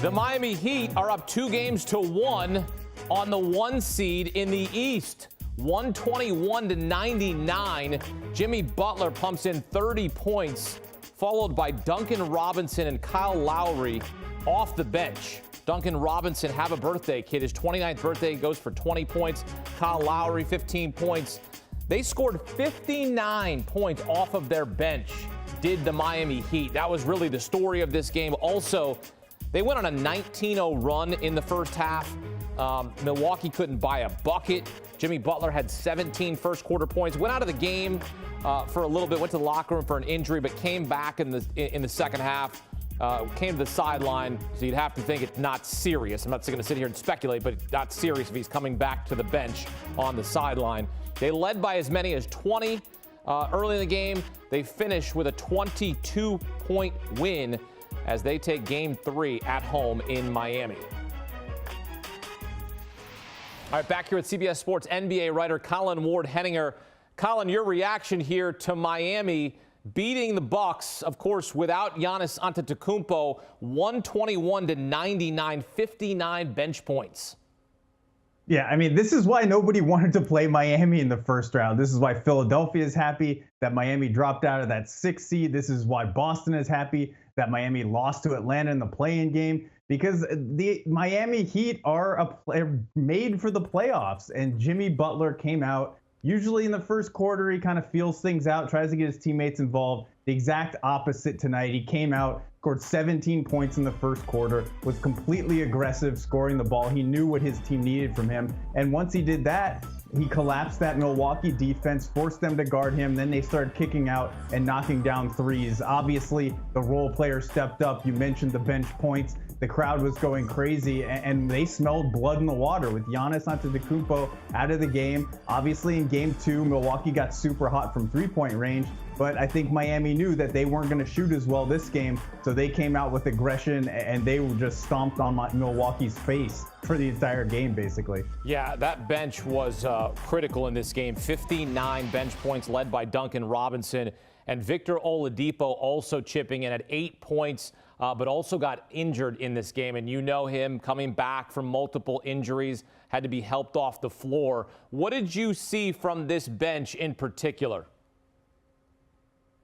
The Miami Heat are up 2-1 on the 1 seed in the East. 121-99. Jimmy Butler pumps in 30 points, followed by Duncan Robinson and Kyle Lowry off the bench. Duncan Robinson, have a birthday kid. His 29th birthday, goes for 20 points. Kyle Lowry, 15 points. They scored 59 points off of their bench, did the Miami Heat. That was really the story of this game. Also, they went on a 19-0 run in the first half. Milwaukee couldn't buy a bucket. Jimmy Butler had 17 first-quarter points. Went out of the game for a little bit, went to the locker room for an injury, but came back in the second half. Came to the sideline, so you'd have to think it's not serious. I'm not going to sit here and speculate, but it's not serious if he's coming back to the bench on the sideline. They led by as many as 20 early in the game. They finish with a 22-point win as they take Game 3 at home in Miami. All right, back here at CBS Sports, NBA writer Colin Ward-Henninger. Colin, your reaction here to Miami beating the Bucks, of course, without Giannis Antetokounmpo, 121-99, 59 bench points. Yeah, I mean, this is why nobody wanted to play Miami in the first round. This is why Philadelphia is happy that Miami dropped out of that 6th seed. This is why Boston is happy that Miami lost to Atlanta in the play-in game, because the Miami Heat are made for the playoffs, and Jimmy Butler came out. Usually in the first quarter, he kind of feels things out, tries to get his teammates involved. The exact opposite tonight. He came out, scored 17 points in the first quarter, was completely aggressive, scoring the ball. He knew what his team needed from him. And once he did that, he collapsed that Milwaukee defense, forced them to guard him. Then they started kicking out and knocking down threes. Obviously, the role players stepped up. You mentioned the bench points. The crowd was going crazy, and they smelled blood in the water with Giannis Antetokounmpo out of the game. Obviously, in Game 2, Milwaukee got super hot from three-point range, but I think Miami knew that they weren't going to shoot as well this game, so they came out with aggression, and they were just stomped on Milwaukee's face for the entire game, basically. Yeah, that bench was critical in this game. 59 bench points led by Duncan Robinson, and Victor Oladipo also chipping in at 8 points. But also got injured in this game. And you know him coming back from multiple injuries, had to be helped off the floor. What did you see from this bench in particular?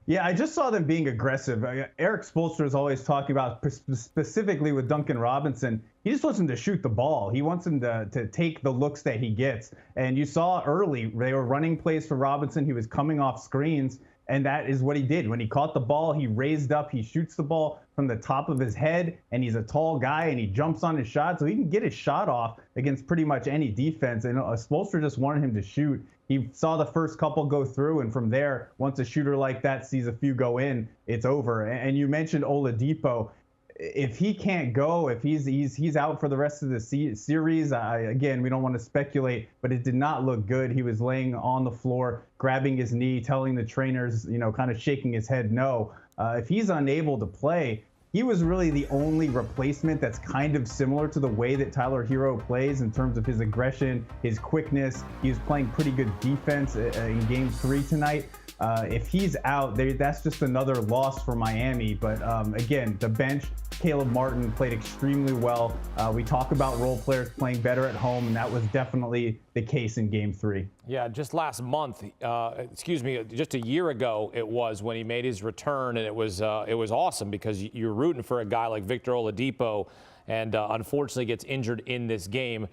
Yeah, I just saw them being aggressive. Eric Spoelstra is always talking about, specifically with Duncan Robinson, he just wants him to shoot the ball. He wants him to take the looks that he gets. And you saw early, they were running plays for Robinson. He was coming off screens. And that is what he did. When he caught the ball, he raised up, he shoots the ball from the top of his head, and he's a tall guy, and he jumps on his shot, so he can get his shot off against pretty much any defense. And Spoelstra just wanted him to shoot. He saw the first couple go through, and from there, once a shooter like that sees a few go in, it's over. And you mentioned Oladipo. If he can't go, if he's out for the rest of the series, again, we don't want to speculate, but it did not look good. He was laying on the floor, grabbing his knee, telling the trainers, kind of shaking his head no. If he's unable to play, he was really the only replacement that's kind of similar to the way that Tyler Hero plays in terms of his aggression, his quickness. He was playing pretty good defense in Game 3 tonight. If he's out, that's just another loss for Miami. But again, the bench, Caleb Martin played extremely well. We talk about role players playing better at home, and that was definitely the case in Game 3. Yeah, just last month, just a year ago, it was when he made his return, and it was awesome because you're rooting for a guy like Victor Oladipo, and unfortunately gets injured in this game.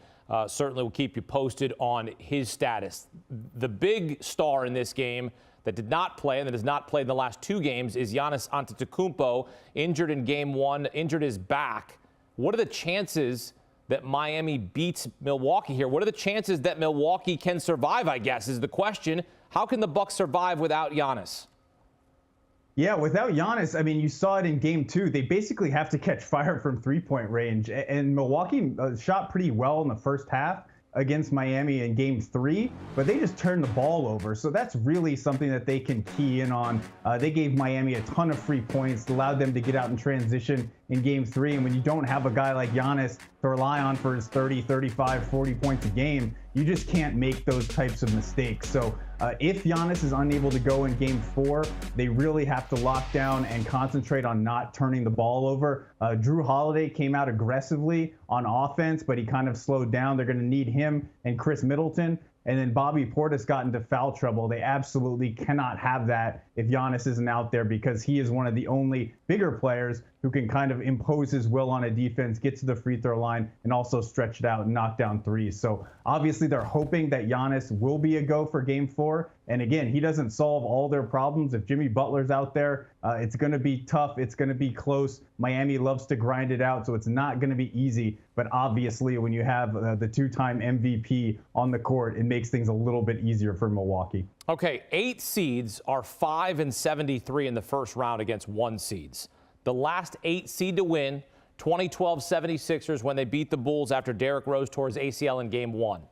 Certainly will keep you posted on his status. The big star in this game that did not play and that has not played in the last 2 games is Giannis Antetokounmpo, injured in Game 1, injured his back. What are the chances that Miami beats Milwaukee here? What are the chances that Milwaukee can survive, I guess, is the question. How can the Bucks survive without Giannis? Yeah, without Giannis, I mean, you saw it in Game 2. They basically have to catch fire from three-point range. And Milwaukee shot pretty well in the first half against Miami in Game 3, but they just turned the ball over. So that's really something that they can key in on. They gave Miami a ton of free points, allowed them to get out in transition in Game 3. And when you don't have a guy like Giannis to rely on for his 30, 35, 40 points a game, you just can't make those types of mistakes. So if Giannis is unable to go in game 4, they really have to lock down and concentrate on not turning the ball over. Drew Holiday came out aggressively on offense, but he kind of slowed down. They're going to need him and Chris Middleton. And then Bobby Portis got into foul trouble. They absolutely cannot have that if Giannis isn't out there, because he is one of the only bigger players who can kind of impose his will on a defense, get to the free throw line, and also stretch it out and knock down threes. So obviously they're hoping that Giannis will be a go for game 4. And again, he doesn't solve all their problems. If Jimmy Butler's out there, it's going to be tough. It's going to be close. Miami loves to grind it out, so it's not going to be easy. But obviously, when you have the 2-time MVP on the court, it makes things a little bit easier for Milwaukee. Okay, 8 seeds are 5-73 in the first round against 1 seeds. The last 8 seed to win, 2012 76ers when they beat the Bulls after Derrick Rose tore his ACL in game 1.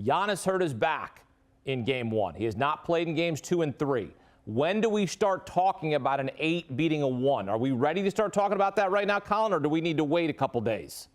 Giannis hurt his back in game 1. He has not played in games 2 and 3. When do we start talking about an 8 beating a 1? Are we ready to start talking about that right now, Colin, or do we need to wait a couple days?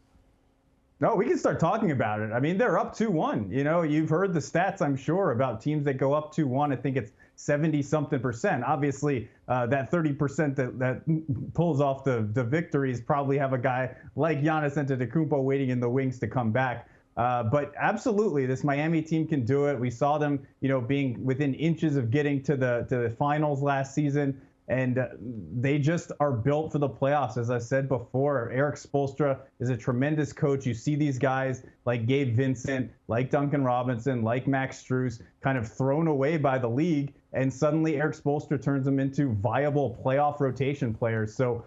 No, we can start talking about it. I mean, they're up 2-1. You know, you've heard the stats, I'm sure, about teams that go up 2-1. I think it's 70-something%. Obviously, that 30% that pulls off the victories probably have a guy like Giannis Antetokounmpo waiting in the wings to come back. But absolutely, this Miami team can do it. We saw them, being within inches of getting to the finals last season. And they just are built for the playoffs. As I said before, Eric Spoelstra is a tremendous coach. You see these guys like Gabe Vincent, like Duncan Robinson, like Max Strus kind of thrown away by the league. And suddenly Eric Spoelstra turns them into viable playoff rotation players. So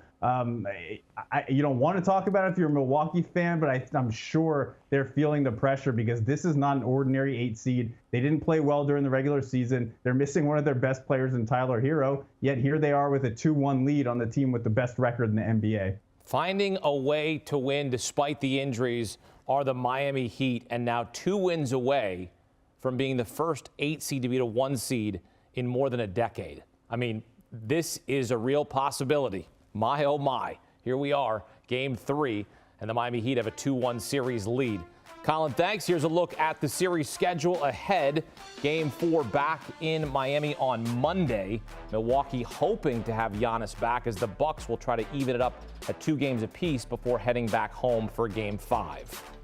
you don't want to talk about it if you're a Milwaukee fan, but I'm sure they're feeling the pressure because this is not an ordinary 8 seed. They didn't play well during the regular season. They're missing one of their best players in Tyler Hero, yet here they are with a 2-1 lead on the team with the best record in the NBA. Finding a way to win despite the injuries are the Miami Heat, and now 2 wins away from being the first 8 seed to beat a 1 seed in more than a decade. I mean, this is a real possibility. My, oh my, here we are, game 3, and the Miami Heat have a 2-1 series lead. Colin, thanks. Here's a look at the series schedule ahead. Game 4 back in Miami on Monday. Milwaukee hoping to have Giannis back as the Bucks will try to even it up at 2 games apiece before heading back home for game 5.